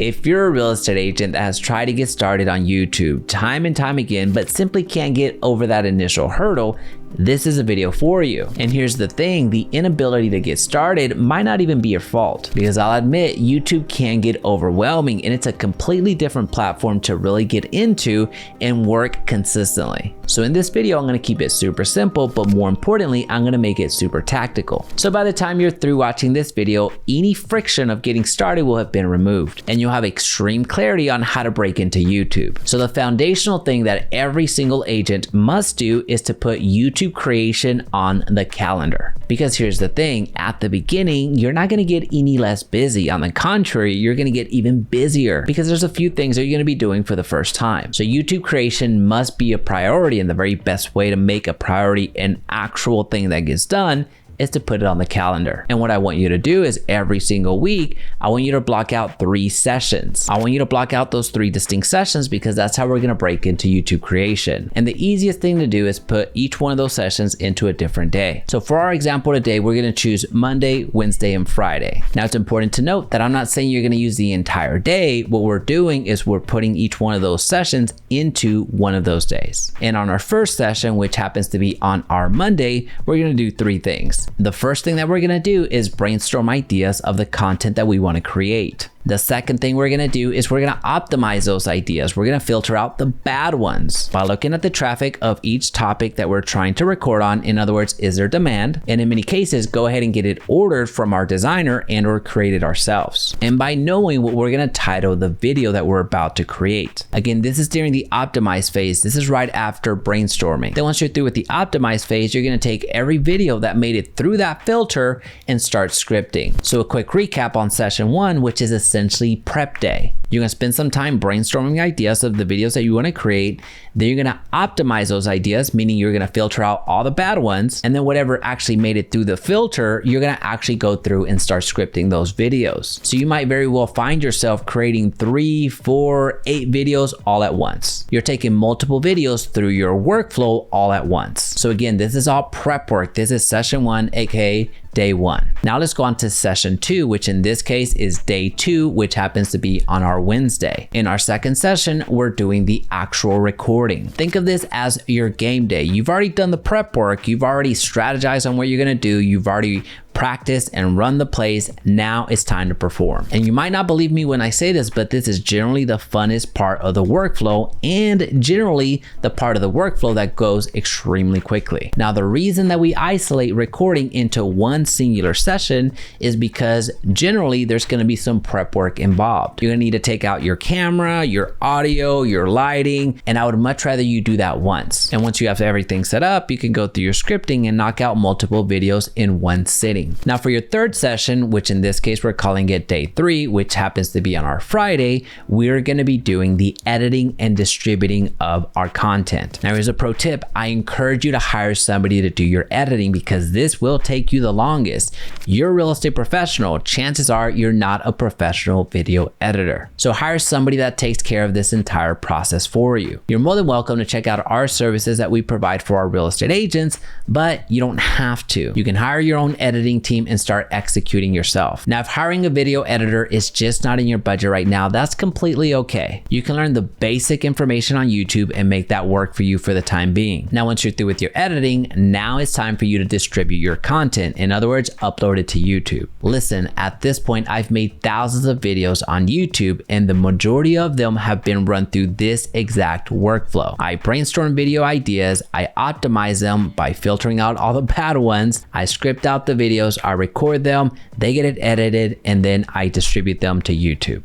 If you're a real estate agent that has tried to get started on YouTube time and time again, but simply can't get over that initial hurdle, this is a video for you. And here's the thing, the inability to get started might not even be your fault, because I'll admit YouTube can get overwhelming and it's a completely different platform to really get into and work consistently. So in this video, I'm gonna keep it super simple, but more importantly, I'm gonna make it super tactical. So by the time you're through watching this video, any friction of getting started will have been removed and you'll have extreme clarity on how to break into YouTube. So the foundational thing that every single agent must do is to put YouTube creation on the calendar. Because here's the thing, at the beginning, you're not gonna get any less busy. On the contrary, you're gonna get even busier because there's a few things that you're gonna be doing for the first time. So YouTube creation must be a priority, and the very best way to make a priority an actual thing that gets done is to put it on the calendar. And what I want you to do is every single week, I want you to block out 3 sessions. I want you to block out those 3 distinct sessions because that's how we're gonna break into YouTube creation. And the easiest thing to do is put each one of those sessions into a different day. So for our example today, we're gonna choose Monday, Wednesday, and Friday. Now it's important to note that I'm not saying you're gonna use the entire day. What we're doing is we're putting each one of those sessions into one of those days. And on our first session, which happens to be on our Monday, we're gonna do 3 things. The first thing that we're gonna do is brainstorm ideas of the content that we wanna create. The second thing we're gonna do is we're gonna optimize those ideas. We're gonna filter out the bad ones by looking at the traffic of each topic that we're trying to record on. In other words, is there demand? And in many cases, go ahead and get it ordered from our designer and or create it ourselves. And by knowing what we're gonna title the video that we're about to create. Again, this is during the optimize phase. This is right after brainstorming. Then once you're through with the optimize phase, you're gonna take every video that made it through that filter and start scripting. So a quick recap on session 1, which is essentially prep day. You're gonna spend some time brainstorming ideas of the videos that you wanna create. Then you're gonna optimize those ideas, meaning you're gonna filter out all the bad ones. And then whatever actually made it through the filter, you're gonna actually go through and start scripting those videos. So you might very well find yourself creating 3, 4, 8 videos all at once. You're taking multiple videos through your workflow all at once. So again, this is all prep work. This is session 1, aka day 1. Now let's go on to session 2, which in this case is day 2, which happens to be on our Wednesday. In our second session, we're doing the actual recording. Think of this as your game day. You've already done the prep work. You've already strategized on what you're gonna do. You've already practice and run the plays. Now it's time to perform. And you might not believe me when I say this, but this is generally the funnest part of the workflow and generally the part of the workflow that goes extremely quickly. Now, the reason that we isolate recording into one singular session is because generally there's going to be some prep work involved. You're going to need to take out your camera, your audio, your lighting, and I would much rather you do that once. And once you have everything set up, you can go through your scripting and knock out multiple videos in one sitting. Now for your third session, which in this case we're calling it day 3, which happens to be on our Friday, we're going to be doing the editing and distributing of our content. Now here's a pro tip. I encourage you to hire somebody to do your editing because this will take you the longest. You're a real estate professional. Chances are you're not a professional video editor. So hire somebody that takes care of this entire process for you. You're more than welcome to check out our services that we provide for our real estate agents, but you don't have to. You can hire your own editing team and start executing yourself. Now, if hiring a video editor is just not in your budget right now, that's completely okay. You can learn the basic information on YouTube and make that work for you for the time being. Now, once you're through with your editing, now it's time for you to distribute your content. In other words, upload it to YouTube. Listen, at this point, I've made thousands of videos on YouTube and the majority of them have been run through this exact workflow. I brainstorm video ideas, I optimize them by filtering out all the bad ones, I script out the videos, I record them, they get it edited, and then I distribute them to YouTube.